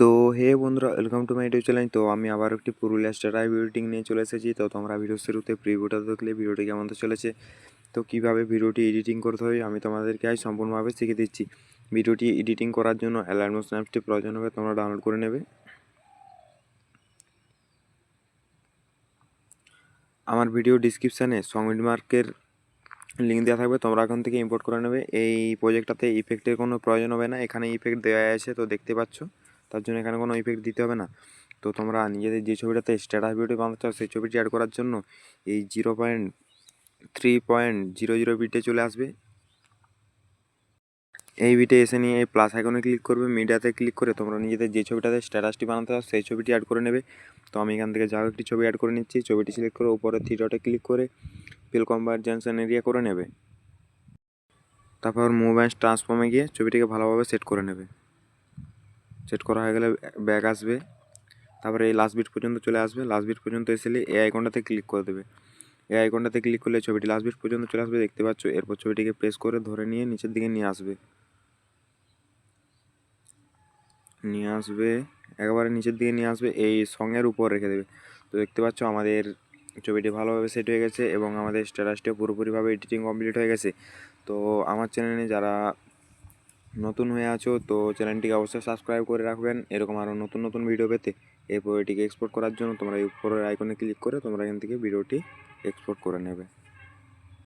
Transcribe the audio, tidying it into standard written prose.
তো হে বন্ধুরা, welcome to my YouTube channel. তো আমি আবার একটি পুরুলিয়া স্টার এডিটিং নিয়ে চলে এসেছি। তো তোমরা ভিডিও শুরুতে প্রিভিউটা দেখলে ভিডিওটি কেমন তো চলেছে, তো কীভাবে ভিডিওটি এডিটিং করতে হয় আমি তোমাদেরকে আজ সম্পূর্ণভাবে শিখে দিচ্ছি। ভিডিওটি এডিটিং করার জন্য অ্যালাইনমেন্ট অ্যাপসটি প্রয়োজন হবে, তোমরা ডাউনলোড করে নেবে। আমার ভিডিও ডিসক্রিপশানে সংমিট মার্কের লিঙ্ক দেওয়া থাকবে, তোমরা এখান থেকে ইম্পোর্ট করে নেবে। এই প্রজেক্টটাতে ইফেক্টের কোনো প্রয়োজন হবে না, এখানে ইফেক্ট দেওয়া আছে তো দেখতে পাচ্ছ, তার জন্য এখানে কোনো ইফেক্ট দিতে হবে না। তো তোমরা নিজেদের যে ছবিটাতে স্ট্যাটাস ভিডিও বানাতে চাও সেই ছবিটি অ্যাড করার জন্য এই 0.3.00 বিটে চলে আসবে। এই বিটে এসে নিয়ে এই প্লাস আইকনে ক্লিক করবে, মিডিয়াতে ক্লিক করে তোমরা নিজেদের যে ছবিটাতে স্ট্যাটাসটি বানাতে চাও সেই ছবিটি অ্যাড করে নেবে। তো আমি এখান থেকে যাও একটি ছবি অ্যাড করে নিচ্ছি। ছবিটি সিলেক্ট করে উপরে থ্রি ডটে ক্লিক করে ফিল কনভারজেন্সন এরিয়া করে নেবে। তারপর মুভ অ্যান্ড ট্রান্সফর্মে গিয়ে ছবিটিকে ভালোভাবে সেট করে নেবে। সেট করা হয়ে গেলে ব্যাক আসবে, তারপরে এই লাস্ট বিট পর্যন্ত চলে আসবে। লাস্ট বিট পর্যন্ত এসে এই আইকনটাতে ক্লিক করে দেবে। এই আইকনটাতে ক্লিক করলে ছবিটি লাস্ট বিট পর্যন্ত চলে আসবে, দেখতে পাচ্ছ। এরপর ছবিটিকে প্রেস করে ধরে নিয়ে নিচের দিকে নিয়ে আসবে একেবারে নিচের দিকে নিয়ে আসবে, এই সঙের উপর রেখে দেবে। তো দেখতে পাচ্ছ আমাদের ছবিটি ভালোভাবে সেট হয়ে গেছে এবং আমাদের স্ট্যাটাসটিও পুরোপুরিভাবে এডিটিং কমপ্লিট হয়ে গেছে। তো আমার চ্যানেলে যারা নতুন হয়ে আছো তো চ্যানেলটিকে অবশ্যই সাবস্ক্রাইব করে রাখবেন এরকম আরও নতুন নতুন ভিডিও পেতে। এরপর এটিকে এক্সপোর্ট করার জন্য তোমরা এই উপরের আইকনে ক্লিক করে তোমরা এখান থেকে ভিডিওটি এক্সপোর্ট করে নেবে।